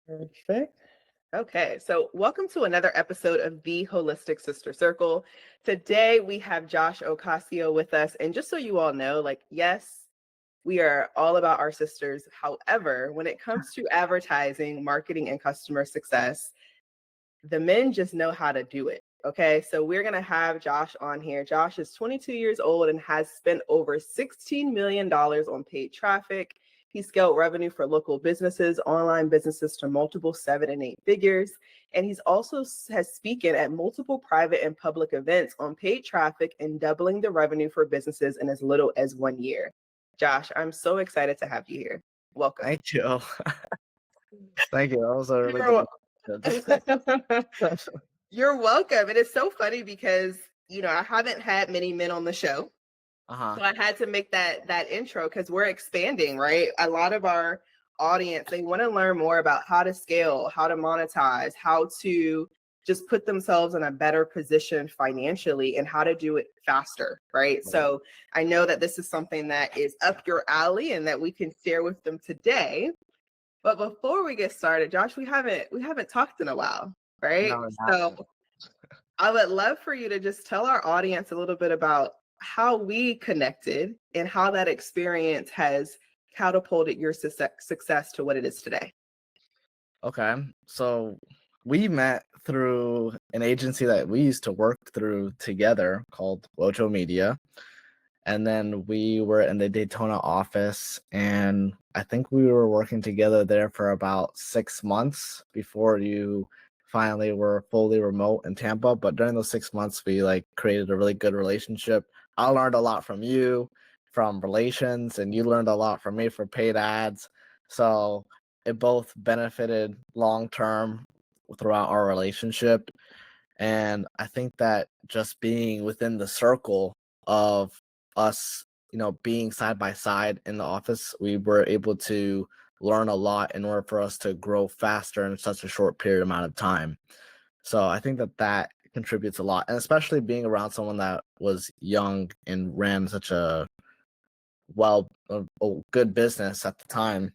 Perfect. Okay, so welcome to another episode of the Holistic Sister Circle. Today we have Josh Ocasio with us. And just so you all know, yes, we are all about our sisters. However, when it comes to advertising, marketing, and customer success, the men just know how to do it. Okay, so we're going to have Josh on here. Josh is 22 years old and has spent over $16 million on paid traffic. He scaled revenue for local businesses, online businesses to multiple 7 and 8 figures. And he's also has spoken at multiple private and public events on paid traffic and doubling the revenue for businesses in as little as 1 year. Josh, I'm so excited to have you here. Welcome. Thank you. Thank you. That was a really good You're introduction. You're welcome. And it's so funny because, I haven't had many men on the show. Uh-huh. So I had to make that intro because we're expanding, right? A lot of our audience, they want to learn more about how to scale, how to monetize, how to just put themselves in a better position financially and how to do it faster, right? So I know that this is something that is up your alley and that we can share with them today. But before we get started, Josh, we haven't talked in a while, right? No, it So happened. I would love for you to just tell our audience a little bit about how we connected and how that experience has catapulted your success to what it is today. Okay. So we met through an agency that we used to work through together called Wojo Media. And then we were in the Daytona office, and I think we were working together there for about 6 months before you finally were fully remote in Tampa. But during those 6 months, we created a really good relationship. I learned a lot from you from relations, and you learned a lot from me for paid ads. So it both benefited long term throughout our relationship. And I think that just being within the circle of us, being side by side in the office, we were able to learn a lot in order for us to grow faster in such a short period amount of time. So I think that that contributes a lot, and especially being around someone that was young and ran such a good business at the time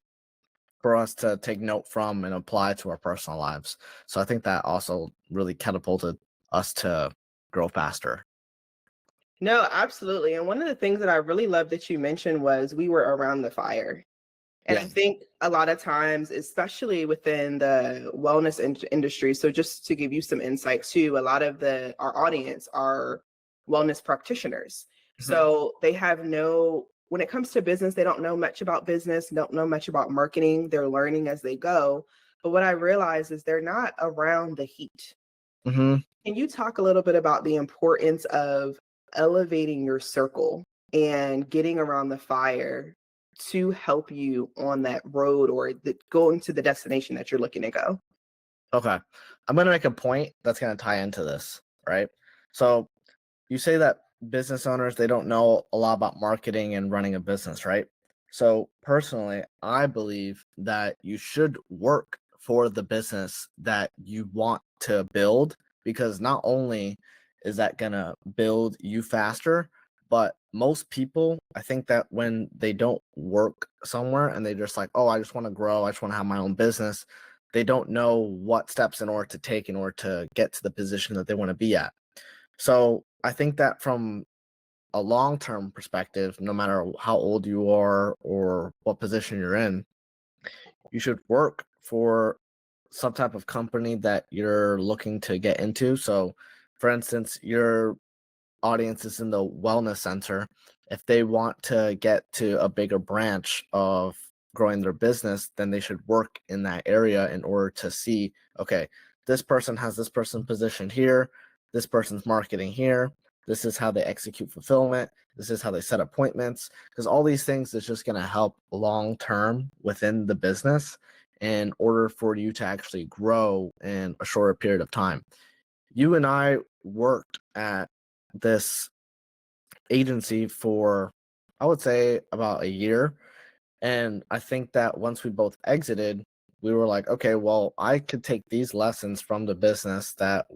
for us to take note from and apply to our personal lives. So I think that also really catapulted us to grow faster. No, absolutely. And one of the things that I really loved that you mentioned was we were around the fire. And I Yeah. think a lot of times, especially within the wellness industry, so just to give you some insight too, a lot of our audience are wellness practitioners. Mhm. So they have when it comes to business, they don't know much about business, don't know much about marketing. They're learning as they go. But what I realize is they're not around the heat. Mhm. Can you talk a little bit about the importance of elevating your circle and getting around the fire to help you on that road or going to the destination that you're looking to go? Okay. I'm going to make a point that's going to tie into this, right? So you say that business owners, they don't know a lot about marketing and running a business, right? So personally, I believe that you should work for the business that you want to build, because not only is that going to build you faster, but most people, I think that when they don't work somewhere and they just like, oh, I just want to grow, I just want to have my own business, they don't know what steps in order to take in order to get to the position that they want to be at. So I think that from a long-term perspective, no matter how old you are or what position you're in, you should work for some type of company that you're looking to get into. So, for instance, your audience is in the wellness center. If they want to get to a bigger branch of growing their business, then they should work in that area in order to see, okay, this person has this person positioned here, this person's marketing here, this is how they execute fulfillment, this is how they set appointments, because all these things is just going to help long term within the business in order for you to actually grow in a shorter period of time. You and I worked at this agency for, I would say, about a year. And I think that once we both exited, we were like, okay, well, I could take these lessons from the business that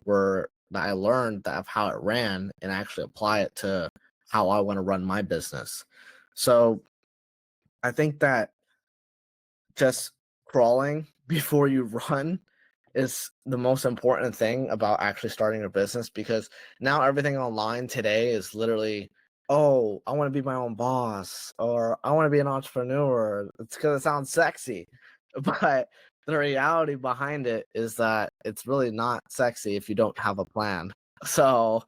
I learned that of how it ran and actually apply it to how I want to run my business. So I think that just crawling before you run is the most important thing about actually starting a business, because now everything online today is literally, oh, I want to be my own boss, or I want to be an entrepreneur. It's because it sounds sexy. But the reality behind it is that it's really not sexy if you don't have a plan. So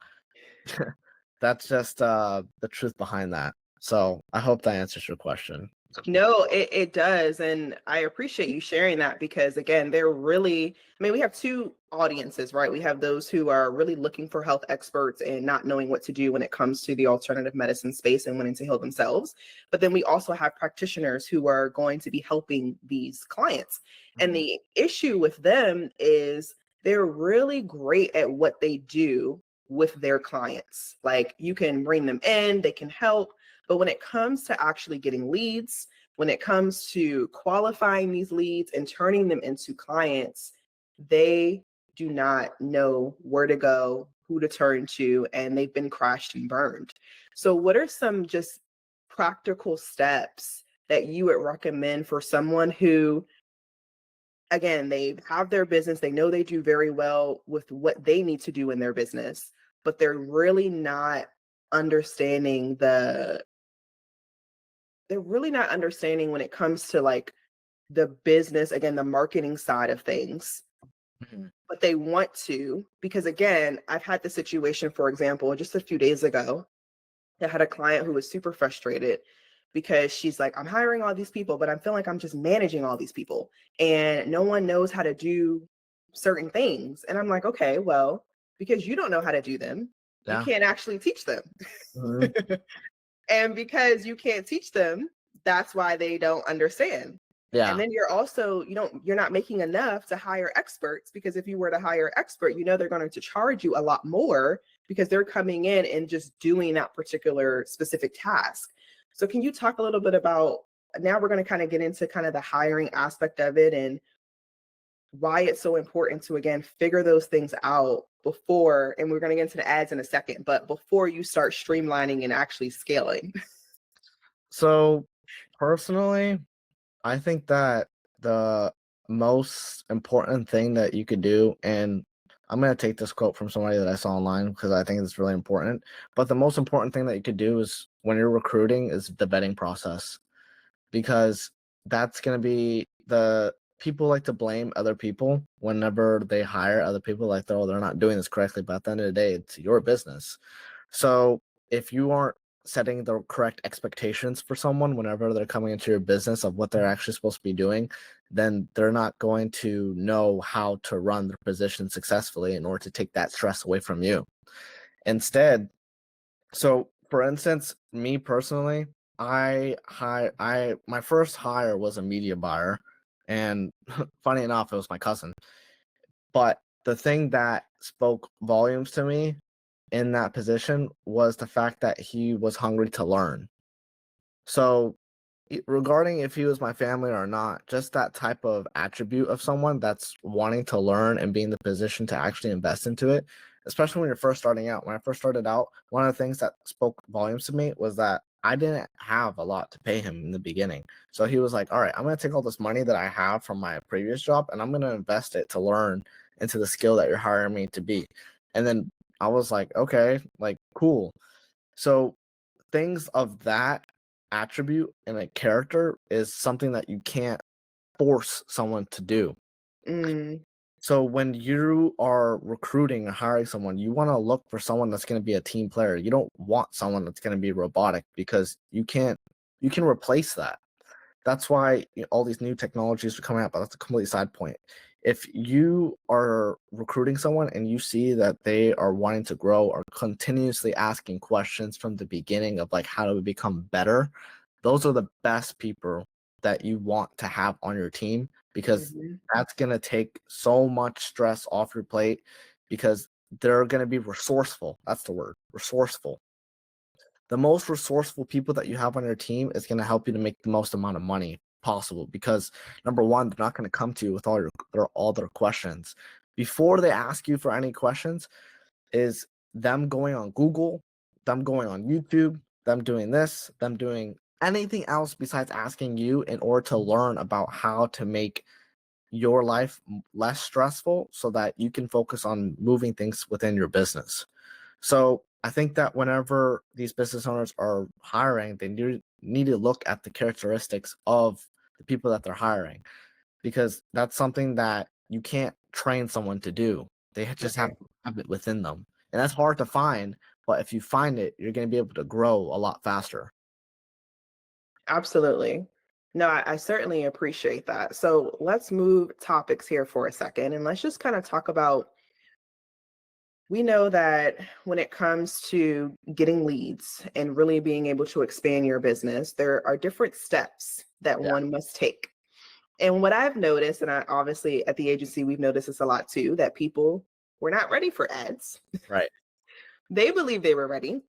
that's just the truth behind that. So I hope that answers your question. No, it does. And I appreciate you sharing that because, again, they're really, I mean, we have two audiences, right? We have those who are really looking for health experts and not knowing what to do when it comes to the alternative medicine space and wanting to heal themselves. But then we also have practitioners who are going to be helping these clients. And Mhm. the issue with them is they're really great at what they do with their clients. Like you can bring them in, they can help. But when it comes to actually getting leads, when it comes to qualifying these leads and turning them into clients, they do not know where to go, who to turn to, and they've been crashed and burned. So, what are some just practical steps that you would recommend for someone who, again, they have their business, they know they do very well with what they need to do in their business, but they're really not understanding they're really not understanding when it comes to like the business, again, the marketing side of things, Mhm. but they want to, because again, I've had the situation, for example, just a few days ago, I had a client who was super frustrated because she's like, I'm hiring all these people, but I feel like I'm just managing all these people and no one knows how to do certain things. And I'm like, okay, well, because you don't know how to do them, you Yeah. can't actually teach them. Mhm. And because you can't teach them, that's why they don't understand. And Yeah. then you're not making enough to hire experts, because if you were to hire expert, they're going to charge you a lot more because they're coming in and just doing that particular specific task. So can you talk a little bit about, now we're going to kind of get into kind of the hiring aspect of it and why it's so important to, again, figure those things out before, and we're going to get into the ads in a second, but before you start streamlining and actually scaling. So personally, I think that the most important thing that you could do, and I'm going to take this quote from somebody that I saw online because I think it's really important, but the most important thing that you could do is when you're recruiting is the vetting process, because that's going to be the people like to blame other people whenever they hire other people, like, oh, they're not doing this correctly, but at the end of the day, it's your business. So if you aren't setting the correct expectations for someone whenever they're coming into your business of what they're actually supposed to be doing, then they're not going to know how to run their position successfully in order to take that stress away from you. Instead, so for instance, me personally, I my first hire was a media buyer, and funny enough, it was my cousin. But the thing that spoke volumes to me in that position was the fact that he was hungry to learn. So, regarding if he was my family or not, just that type of attribute of someone that's wanting to learn and be in the position to actually invest into it, especially when you're first starting out. When I first started out, one of the things that spoke volumes to me was that I didn't have a lot to pay him in the beginning. So he was like, all right, I'm going to take all this money that I have from my previous job and I'm going to invest it to learn into the skill that you're hiring me to be. And then I was like, okay, like, cool. So things of that attribute and a character is something that you can't force someone to do. Mm, So when you are recruiting or hiring someone, you want to look for someone that's going to be a team player. You don't want someone that's going to be robotic, because you can replace that. That's why all these new technologies are coming out, but that's a complete side point. If you are recruiting someone and you see that they are wanting to grow or continuously asking questions from the beginning of like, how do we become better, those are the best people that you want to have on your team, because mhm, that's going to take so much stress off your plate, because they're going to be resourceful. That's the word, resourceful. The most resourceful people that you have on your team is going to help you to make the most amount of money possible, because number one, they're not going to come to you with all their questions before they ask you for any questions. Is them going on Google, them going on YouTube, them doing this, them doing anything else besides asking you in order to learn about how to make your life less stressful so that you can focus on moving things within your business. So I think that whenever these business owners are hiring, they need to look at the characteristics of the people that they're hiring, because that's something that you can't train someone to do. They just have Right. to have it within them. And that's hard to find, but if you find it, you're going to be able to grow a lot faster. Absolutely. No, I certainly appreciate that. So let's move topics here for a second and let's just kind of talk about. We know that when it comes to getting leads and really being able to expand your business, there are different steps that Yeah, one must take. And what I've noticed, and I obviously at the agency, we've noticed this a lot too, that people were not ready for ads. right. They believed they were ready,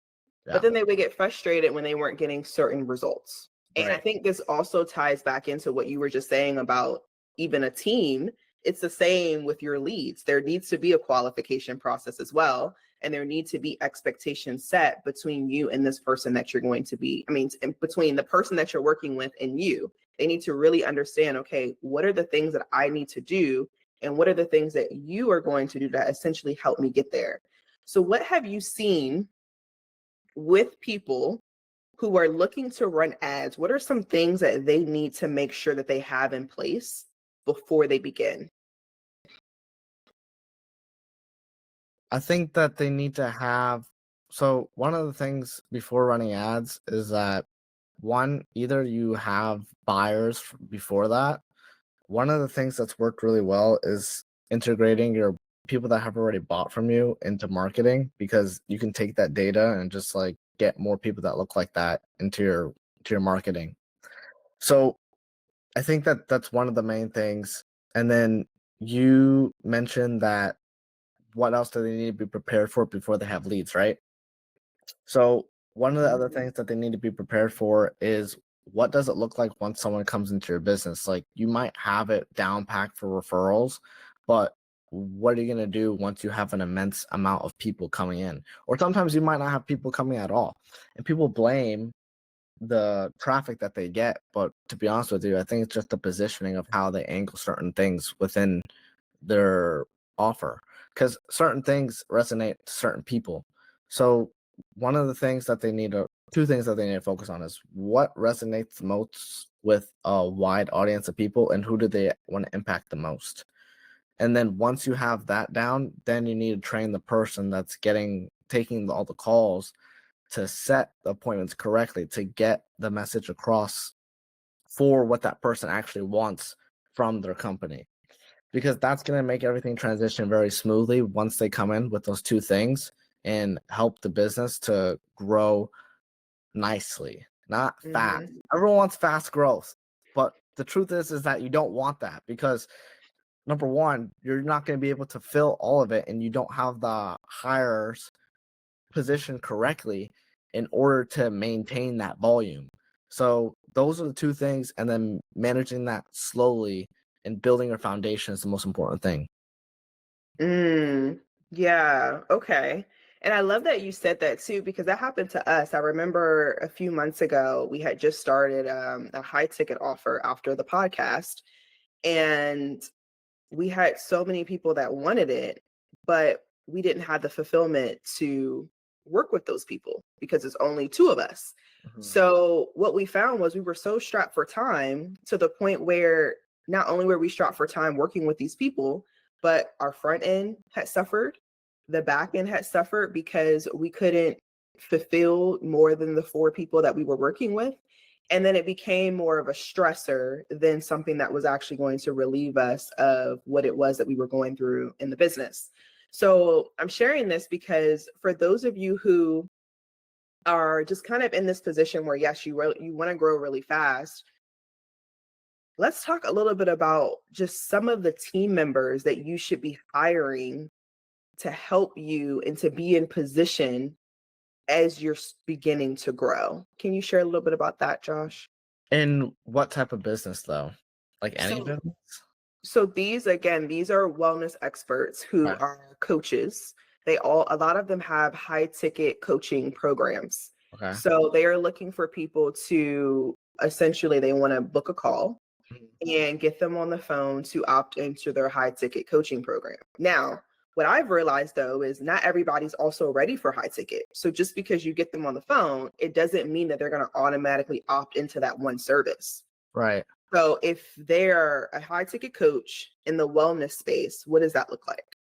but Yeah, then they would get frustrated when they weren't getting certain results. And I right. think this also ties back into what you were just saying about even a team. It's the same with your leads. There needs to be a qualification process as well. And there need to be expectations set between you and this person that you're going to be, I mean, between the person that you're working with and you. They need to really understand, okay, what are the things that I need to do? And what are the things that you are going to do to essentially help me get there? So, what have you seen with people who are looking to run ads? What are some things that they need to make sure that they have in place before they begin? I think that they need to have, so one of the things before running ads is that, one, either you have buyers before that. One of the things that's worked really well is integrating your people that have already bought from you into marketing, because you can take that data and just like get more people that look like that into your marketing. So I think that that's one of the main things. And then you mentioned that what else do they need to be prepared for before they have leads, right? So one of the other things that they need to be prepared for is, what does it look like once someone comes into your business? Like, you might have it down packed for referrals, but what are you going to do once you have an immense amount of people coming in? Or sometimes you might not have people coming at all. And people blame the traffic that they get, but to be honest with you, I think it's just the positioning of how they angle certain things within their offer, because certain things resonate to certain people. So one of the things that they need to two things that they need to focus on is what resonates most with a wide audience of people, and who do they want to impact the most. And then once you have that down, then you need to train the person that's taking all the calls to set the appointments correctly, to get the message across for what that person actually wants from their company, because that's going to make everything transition very smoothly once they come in with those two things, and help the business to grow nicely, not fast. Mhm. Everyone wants fast growth, but the truth is that you don't want that, because number one, you're not going to be able to fill all of it, and you don't have the hires positioned correctly in order to maintain that volume. So those are the two things, and then managing that slowly and building your foundation is the most important thing. Mm, yeah. Okay. And I love that you said that too, because that happened to us. I remember a few months ago, we had just started a high ticket offer after the podcast. And we had so many people that wanted it, but we didn't have the fulfillment to work with those people because it's only two of us. Mhm. So what we found was we were so strapped for time to the point where not only were we strapped for time working with these people, but our front end had suffered, the back end had suffered because we couldn't fulfill more than the four people that we were working with. And then it became more of a stressor than something that was actually going to relieve us of what it was that we were going through in the business. So I'm sharing this because for those of you who are just kind of in this position where, yes, you want to grow really fast, let's talk a little bit about just some of the team members that you should be hiring to help you and to be in position as you're beginning to grow. Can you share a little bit about that, Josh? In what type of business though? Like any So business? So these are wellness experts who Okay. are coaches. A lot of them have high ticket coaching programs. Okay. So they are looking for people to essentially they want to book a call Mhm. and get them on the phone to opt into their high ticket coaching program. Now, what I've realized though is not everybody's also ready for high ticket. So just because you get them on the phone, it doesn't mean that they're going to automatically opt into that one service. Right. So if they're a high ticket coach in the wellness space, what does that look like?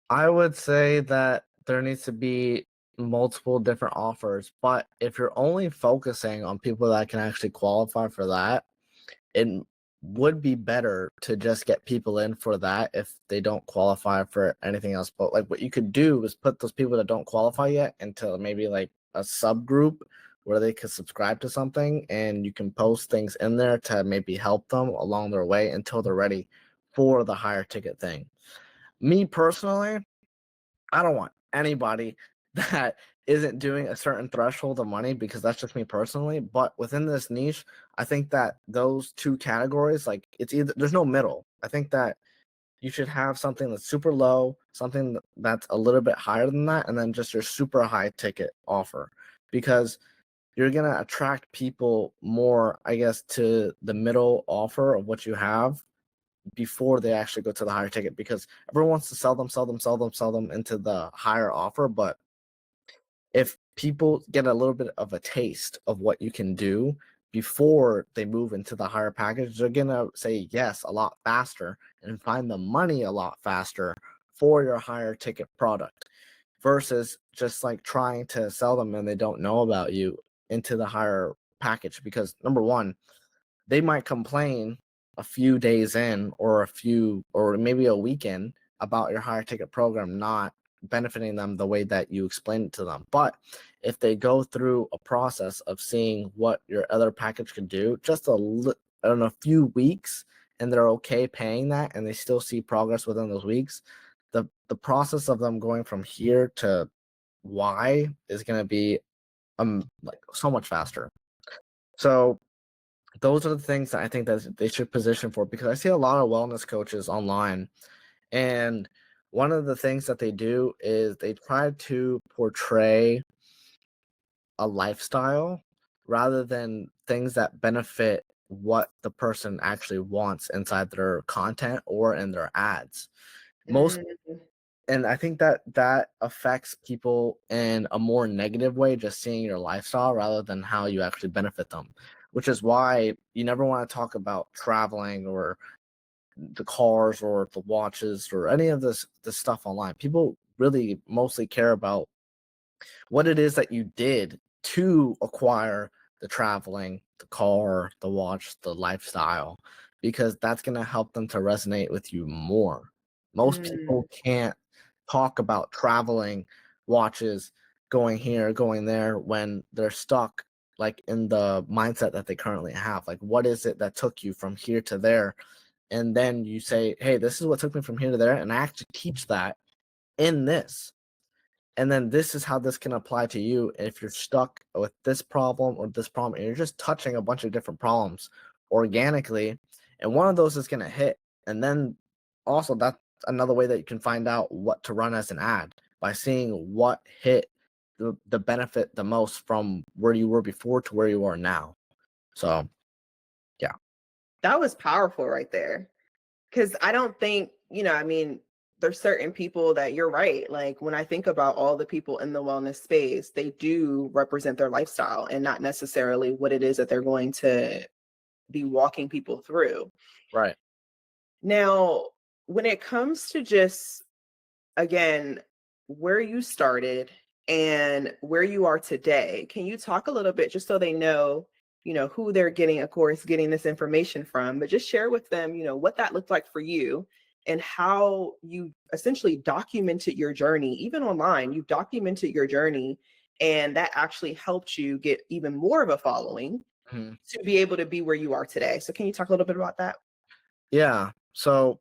I would say that there needs to be multiple different offers, but if you're only focusing on people that can actually qualify for that, it would be better to just get people in for that if they don't qualify for anything else. But like what you could do is put those people that don't qualify yet into maybe like a subgroup where they could subscribe to something and you can post things in there to maybe help them along their way until they're ready for the higher ticket thing. Me personally, I don't want anybody that isn't doing a certain threshold of money because that's just me personally. But within this niche, I think that those two categories, like it's either there's no middle. I think that you should have something that's super low, something that's a little bit higher than that, and then just your super high ticket offer because you're gonna attract people more, I guess, to the middle offer of what you have before they actually go to the higher ticket because everyone wants to sell them into the higher offer. But if people get a little bit of a taste of what you can do before they move into the higher package, they're gonna say yes a lot faster and find the money a lot faster for your higher ticket product versus just like trying to sell them and they don't know about you into the higher package because number one, they might complain a few days in or a few or maybe a weekend about your higher ticket program not benefiting them the way that you explained it to them. But if they go through a process of seeing what your other package can do, just in a few weeks, and they're okay paying that, and they still see progress within those weeks, the process of them going from here to Y is going to be like so much faster. So those are the things that I think that they should position for because I see a lot of wellness coaches online, and one of the things that they do is they try to portray a lifestyle rather than things that benefit what the person actually wants inside their content or in their ads. Most Mm, and I think that that affects people in a more negative way, just seeing your lifestyle rather than how you actually benefit them, which is why you never want to talk about traveling or the cars or the watches or any of this stuff online. People really mostly care about what it is that you did to acquire the traveling, the car, the watch, the lifestyle, because that's going to help them to resonate with you more. Most mm, people can't talk about traveling, watches, going here, going there when they're stuck like in the mindset that they currently have. Like what is it that took you from here to there? And then you say, "Hey, this is what took me from here to there." And I actually teach that in this. And then this is how this can apply to you if you're stuck with this problem or this problem, and you're just touching a bunch of different problems organically, and one of those is going to hit. And then also, that's another way that you can find out what to run as an ad by seeing what hit the benefit the most from where you were before to where you are now. So, yeah. that was powerful right there. Because I don't think, I mean, there's certain people that you're right. Like when I think about all the people in the wellness space, they do represent their lifestyle and not necessarily what it is that they're going to be walking people through. Right. Now, when it comes to just, again, where you started and where you are today, can you talk a little bit just so they know, who they're getting, of course, getting this information from, but just share with them, what that looked like for you and how you essentially documented your journey, even online, you documented your journey and that actually helped you get even more of a following Mhm. to be able to be where you are today. So can you talk a little bit about that? Yeah. So,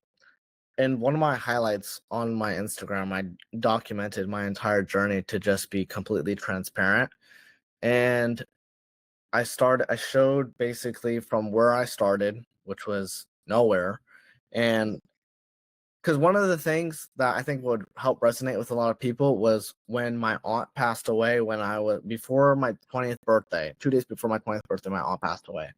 in one of my highlights on my Instagram, I documented my entire journey to just be completely transparent. And I showed basically from where I started, which was nowhere. And because one of the things that I think would help resonate with a lot of people was when my aunt passed away when I was before my 20th birthday, 2 days before my 20th birthday, my aunt passed away.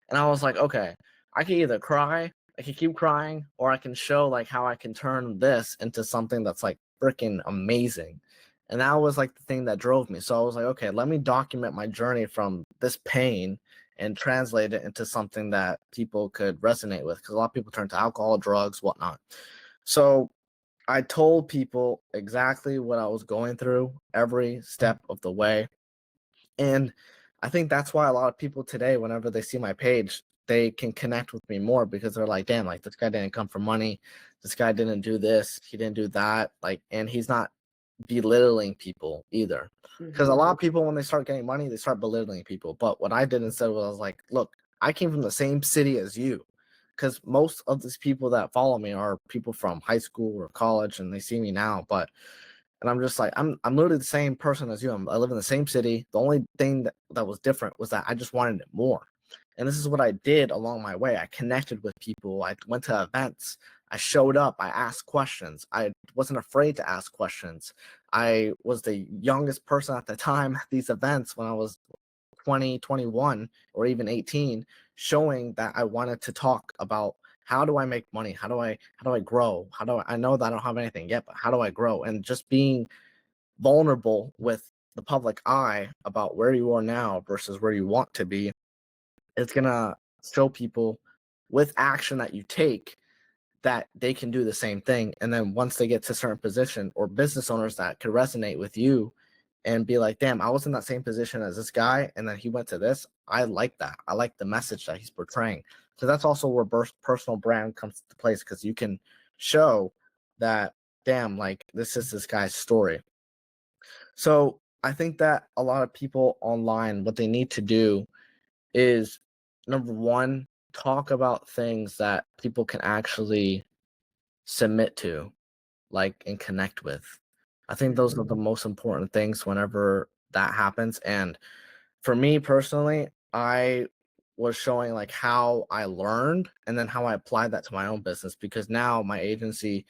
And I was like, okay, I can either cry, I can keep crying, or I can show like how I can turn this into something that's like freaking amazing. And that was like the thing that drove me. So I was like, okay, let me document my journey from this pain and translate it into something that people could resonate with. Because a lot of people turn to alcohol, drugs, whatnot. So I told people exactly what I was going through every step of the way. And I think that's why a lot of people today, whenever they see my page, they can connect with me more because they're like, damn, like this guy didn't come from money. This guy didn't do this. He didn't do that. Like, and he's not belittling people either. Because a Mm-hmm. lot of people, when they start getting money, they start belittling people. But what I did instead was I was like, look, I came from the same city as you. Because most of these people that follow me are people from high school or college and they see me now. But and I'm just like, I'm literally the same person as you. I live in the same city. The only thing that was different was that I just wanted it more. And this is what I did along my way. I connected with people. I went to events. I showed up. I asked questions. I wasn't afraid to ask questions. I was the youngest person at the time at these events when I was 20, 21, or even 18, showing that I wanted to talk about how do I make money? How do I grow? I know that I don't have anything yet, but how do I grow? And just being vulnerable with the public eye about where you are now versus where you want to be, it's gonna show people with action that you take that they can do the same thing. And then once they get to a certain position, or business owners that could resonate with you and be like, damn, I was in that same position as this guy, and then he went to this. I like that. I like the message that he's portraying. So that's also where personal brand comes to place, because you can show that, damn, like this is this guy's story. So I think that a lot of people online, what they need to do is, number one, talk about things that people can actually submit to, like, and connect with. I think those are the most important things whenever that happens. And for me personally, I was showing like how I learned and then how I applied that to my own business, because now my agency,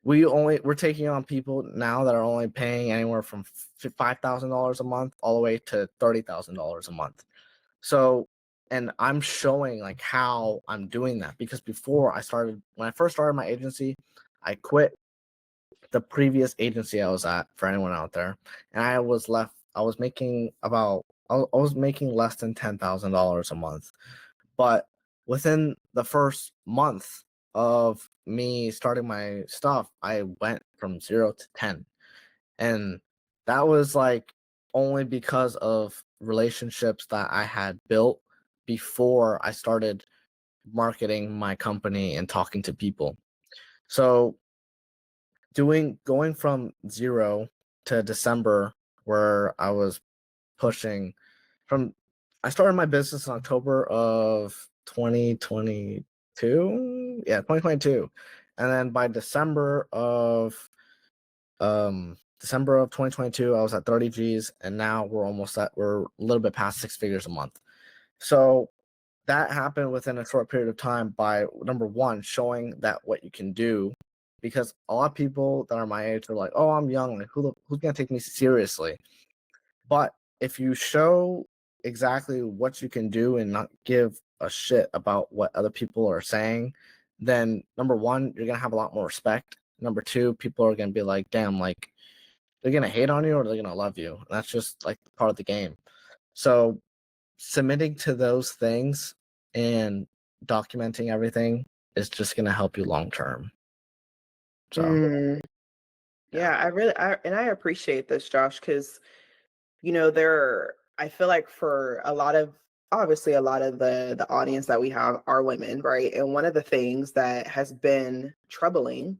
we're taking on people now that are only paying anywhere from $5,000 a month all the way to $30,000 a month. So, and I'm showing like how I'm doing that, because before when I first started my agency, I quit the previous agency I was at, for anyone out there, and I was making I was making less than $10,000 a month. But within the first month of me starting my stuff, I went from 0 to 10. And that was like only because of relationships that I had built before I started marketing my company and talking to people. So going from 0 to December, where I was pushing from I started my business in October of 2022. Yeah, 2022. And then by December of 2022, I was at 30 G's, and now we're a little bit past 6 figures a month. So that happened within a short period of time by, number one, showing that what you can do, because a lot of people that are my age are like, oh, I'm young, like who's gonna take me seriously? But if you show exactly what you can do and not give a shit about what other people are saying, then number one, you're gonna have a lot more respect. Number two, people are gonna be like, damn, like they're gonna hate on you or they're gonna love you. And that's just like part of the game. So submitting to those things and documenting everything is just gonna help you long term. So Mm, yeah. yeah, I appreciate this, Josh, because I feel like for a lot of obviously a lot of the audience that we have are women, right? And one of the things that has been troubling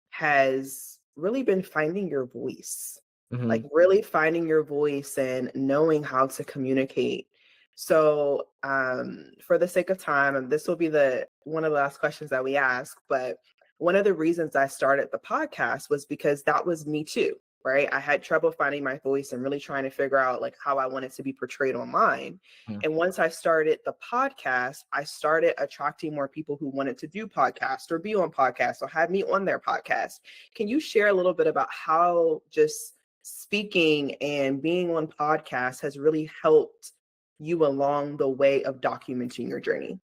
has really been finding your voice, Hmm. like really finding your voice and knowing how to communicate. So, for the sake of time, and this will be the one of the last questions that we ask, but one of the reasons I started the podcast was because that was me too, right? I had trouble finding my voice and really trying to figure out like how I wanted to be portrayed online. And once I started the podcast, I started attracting more people who wanted to do podcasts or be on podcasts or have me on their podcast. Can you share a little bit about how just speaking and being on podcasts has really helped you along the way of documenting your journey?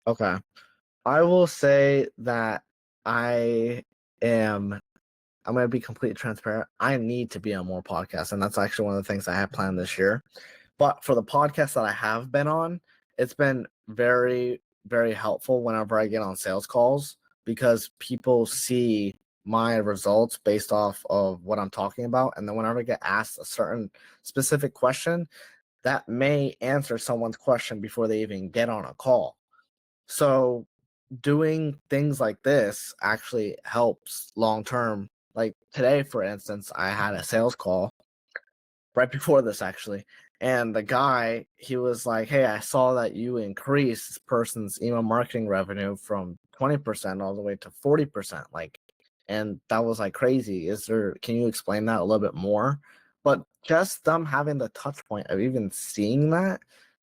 Okay. I will say that I am I'm gonna be completely transparent. I need to be on more podcasts, and that's actually one of the things I have planned this year. But for the podcast that I have been on, it's been very, very helpful whenever I get on sales calls because people see my results based off of what I'm talking about. And then whenever I get asked a certain specific question, that may answer someone's question before they even get on a call. So doing things like this actually helps long term. Like today, for instance, I had a sales call right before this actually. And the guy, he was like, "Hey, I saw that you increased this person's email marketing revenue from 20% all the way to 40%." Like, and that was like crazy. Can you explain that a little bit more? But just them having the touch point of even seeing that,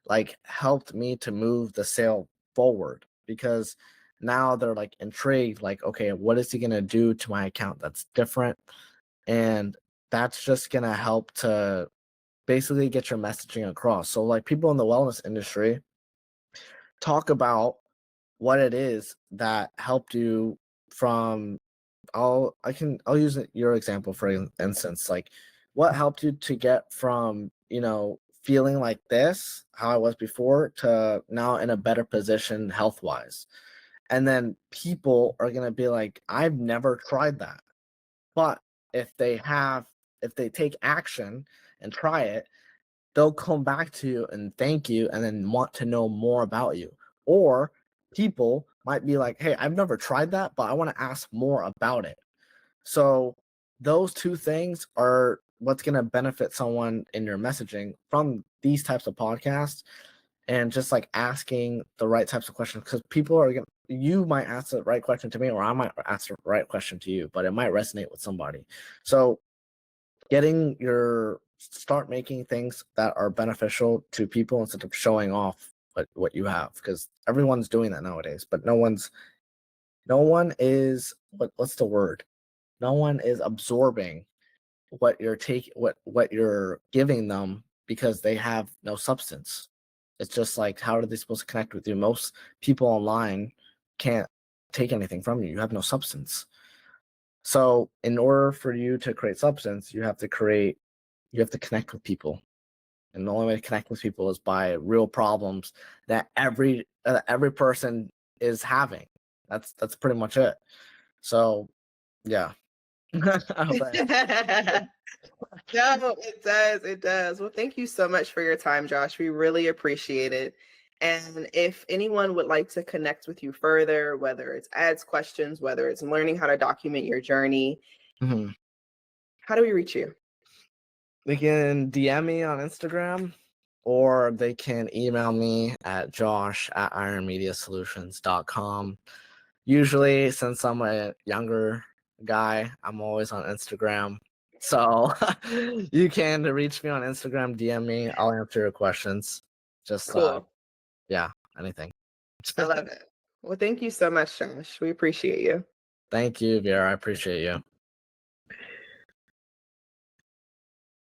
like, helped me to move the sale forward because now they're like intrigued, like, okay, what is he gonna do to my account that's different? And that's just gonna help to basically get your messaging across. So like people in the wellness industry talk about what it is that helped you from I'll use your example for instance, like what helped you to get from, feeling like this, how I was before, to now in a better position health wise. And then people are gonna be like, I've never tried that. But if they have if they take action and try it, they'll come back to you and thank you and then want to know more about you. Or people might be like, "Hey, I've never tried that, but I want to ask more about it." So those two things are what's going to benefit someone in your messaging from these types of podcasts, and just like asking the right types of questions, because people are going to you might ask the right question to me, or I might ask the right question to you, but it might resonate with somebody. So start making things that are beneficial to people instead of showing off what you have, because everyone's doing that nowadays, but no one is what's the word, no one is absorbing what you're giving them because they have no substance. It's just like, how are they supposed to connect with you? Most people online can't take anything from you. You have no substance. So in order for you to create substance, you have to connect with people, and the only way to connect with people is by real problems that every person is having. That's pretty much it. So yeah. I hope that. No, it does. It does. Well, thank you so much for your time, Josh. We really appreciate it. And if anyone would like to connect with you further, whether it's ads questions, whether it's learning how to document your journey, Mhm. how do we reach you? They can DM me on Instagram, or they can email me at josh@ironmediasolutions.com. Usually, since I'm a younger guy, I'm always on Instagram. So you can reach me on Instagram, DM me. I'll answer your questions. Just Cool. yeah, anything. I love it. Well, thank you so much, Josh. We appreciate you. Thank you, Vera. I appreciate you.